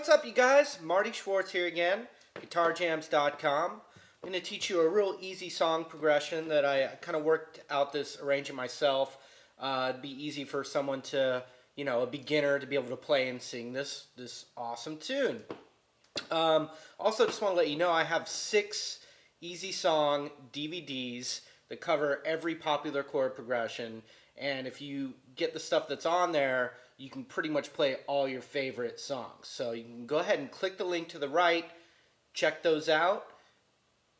What's up, you guys? Marty Schwartz here again, GuitarJamz.com. I'm going to teach you a real easy song progression that I kind of worked out this arrangement myself. It'd be easy for someone to, a beginner to be able to play and sing this awesome tune. Also, just want to let you know I have 6 easy song DVDs that cover every popular chord progression, and if you get the stuff that's on there, you can pretty much play all your favorite songs. So you can go ahead and click the link to the right, check those out.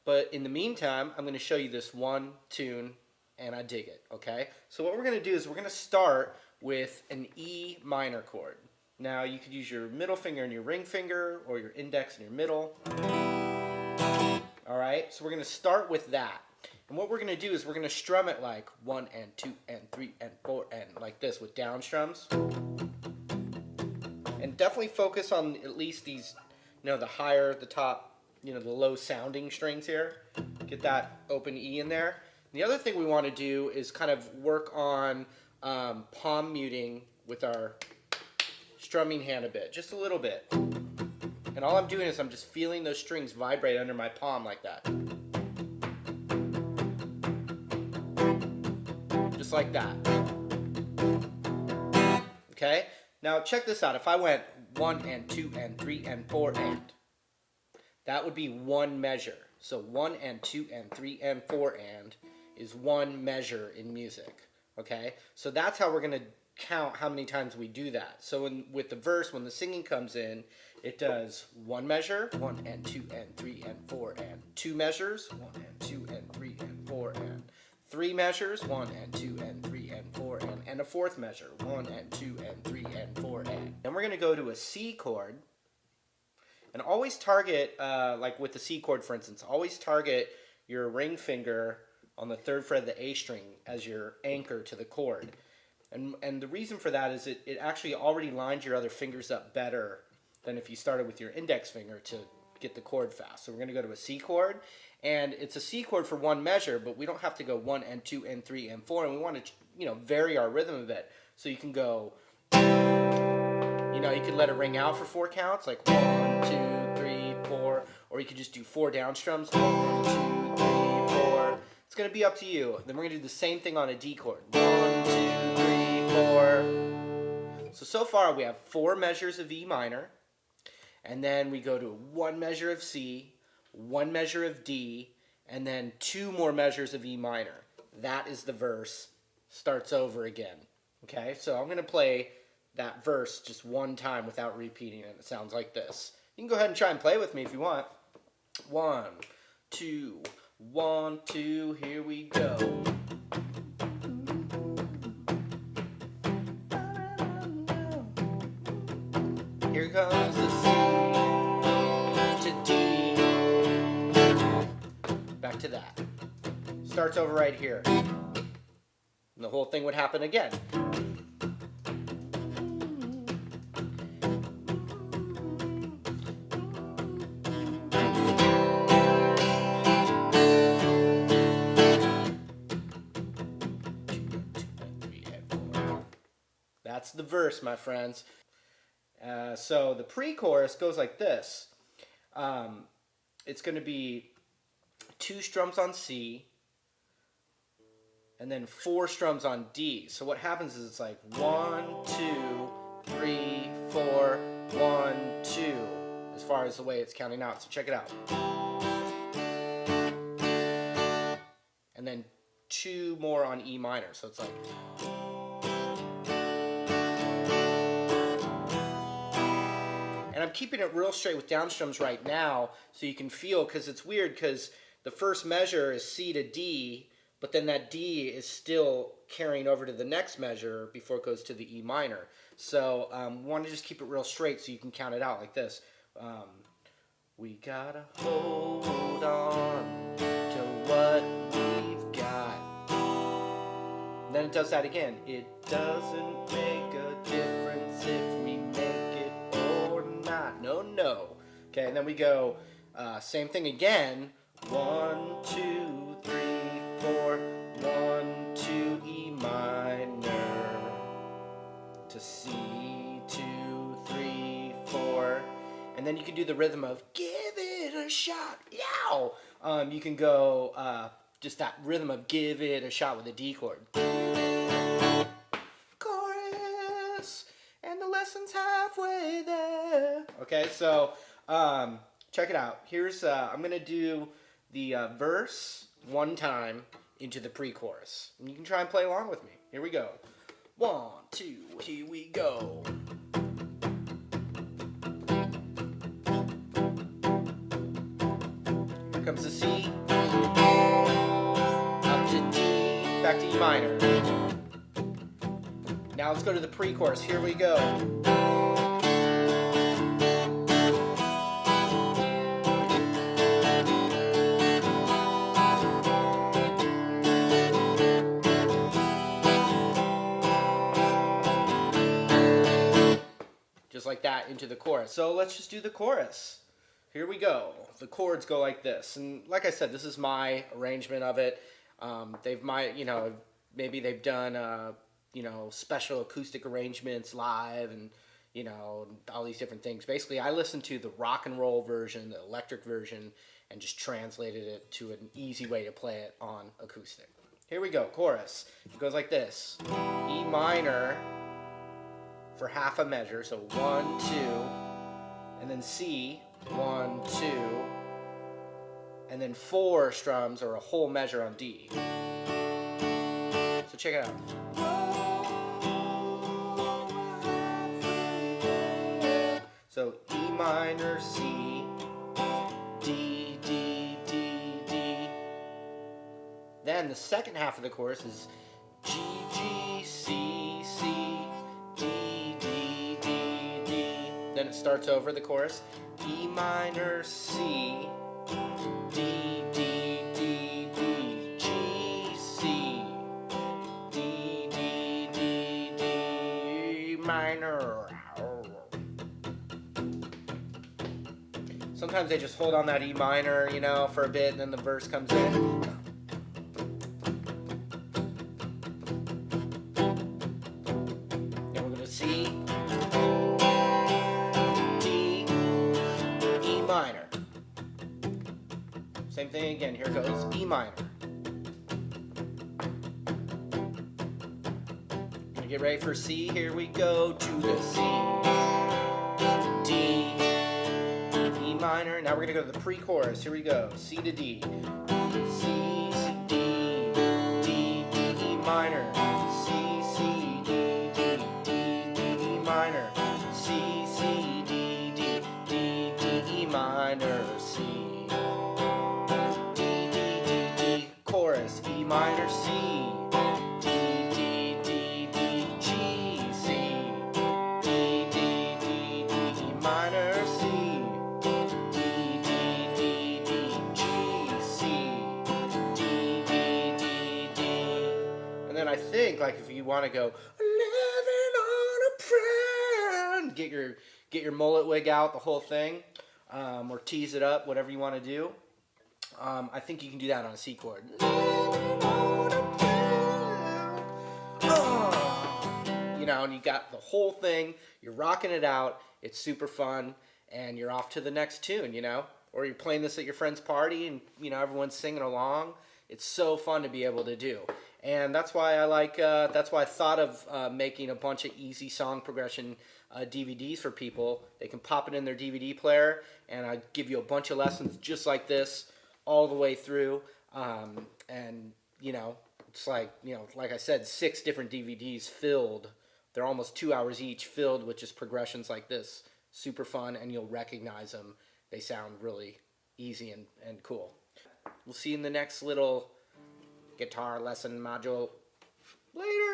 But in the meantime, I'm going to show you this one tune, and I dig it, okay? So what we're going to do is we're going to start with an E minor chord. Now you could use your middle finger and your ring finger, or your index and your middle. Alright, so we're going to start with that. And what we're going to do is we're going to strum it like 1 and 2 and 3 and 4 and like this with down strums. And definitely focus on at least these, the higher, the top, the low sounding strings here. Get that open E in there. And the other thing we want to do is kind of work on palm muting with our strumming hand a bit, just a little bit. And all I'm doing is I'm just feeling those strings vibrate under my palm like that. Just like that. Okay? Now check this out. If I went 1 and 2 and 3 and 4 and, that would be one measure. So 1 and 2 and 3 and 4 and is one measure in music. Okay? So that's how we're going to count how many times we do that. So with the verse, when the singing comes in, it does one measure, 1 and 2 and 3 and 4 and, 2 measures, 1 and 2 and 3 and 4 and, 3 measures, 1 and 2 and 3 and 4 and a 4th measure, 1 and 2 and 3 and 4 and. Then we're going to go to a C chord, and always target, like with the C chord for instance, always target your ring finger on the 3rd fret of the A string as your anchor to the chord. And the reason for that is it actually already lines your other fingers up better than if you started with your index finger to get the chord fast. So we're going to go to a C chord, and it's a C chord for one measure, but we don't have to go 1 and 2 and 3 and 4, and we want to vary our rhythm a bit. So you can go, you could let it ring out for 4 counts, like 1, 2, 3, 4, or you could just do 4 down strums, 1, 2, 3, 4. It's going to be up to you. Then we're going to do the same thing on a D chord. 1, 2, 3, 4. So far we have 4 measures of E minor, and then we go to 1 measure of C, 1 measure of D, and then 2 more measures of E minor. That is the verse. Starts over again. Okay, so I'm going to play that verse just one time without repeating it. It sounds like this. You can go ahead and try and play with me if you want. 1, 2, 1, 2, here we go. Here comes the C to D. Back to that. Starts over right here. And the whole thing would happen again. That's the verse, my friends. So the pre-chorus goes like this. It's going to be 2 strums on C, and then 4 strums on D. So what happens is it's like 1, 2, 3, 4, 1, 2, as far as the way it's counting out. So check it out. And then 2 more on E minor. So it's like... And I'm keeping it real straight with down strums right now, so you can feel, because it's weird, because the first measure is C to D, but then that D is still carrying over to the next measure before it goes to the E minor. So we want to just keep it real straight so you can count it out like this. We gotta hold on to what we've got. And then it does that again. It doesn't make a difference if we make it or not. No, no. Okay, and then we go same thing again. 1, 2, 3, 4, 1, 2, E minor to C, 2, 3, 4, And then you can do the rhythm of give it a shot, yow. You can go just that rhythm of give it a shot with a D chord. Chorus, and the lesson's halfway there. Okay, so check it out. Here's I'm gonna do the verse one time into the pre-chorus. And you can try and play along with me. Here we go. 1, 2, here we go. Here comes the C, up to D, back to E minor. Now let's go to the pre-chorus. Here we go. Just like that into the chorus. So let's just do the chorus. Here we go. The chords go like this, and like I said, this is my arrangement of it. Maybe they've done special acoustic arrangements live, and all these different things. Basically, I listened to the rock and roll version, the electric version, and just translated it to an easy way to play it on acoustic. Here we go. Chorus. It goes like this: E minor for half a measure, so 1, 2, and then C, 1, 2, and then 4 strums or a whole measure on D. So check it out. So E minor, C, D, D, D, D. Then the second half of the chorus is G, G, C, C, D, D, D, D. Then it starts over the chorus. E minor, C, D, D, D, D, G, C, D, D, D, D, minor. Sometimes they just hold on that E minor, for a bit, and then the verse comes in. Then we're going to C, D, E minor. Same thing again. Here goes E minor. Gonna get ready for C. Here we go to the C, D, E minor. Now we're gonna go to the pre-chorus. Here we go. C to D. C, C, D, D, D, E minor. C, C, D, D, D, D, E minor. C, C, D, D, D, D, E minor. C, D, D, D, D. Chorus. E minor, C. D, D, D, D, G, C. D, D, D, D, E minor, C. I think, like, if you want to go living on a prayer, get your mullet wig out, the whole thing, or tease it up, whatever you want to do. I think you can do that on a C chord. And you got the whole thing. You're rocking it out. It's super fun, and you're off to the next tune. Or you're playing this at your friend's party, and everyone's singing along. It's so fun to be able to do. And that's why that's why I thought of making a bunch of easy song progression DVDs for people. They can pop it in their DVD player, and I give you a bunch of lessons just like this all the way through. It's like I said, 6 different DVDs filled. They're almost 2 hours each, filled with just progressions like this. Super fun, and you'll recognize them. They sound really easy and cool. We'll see you in the next little guitar lesson module. Later!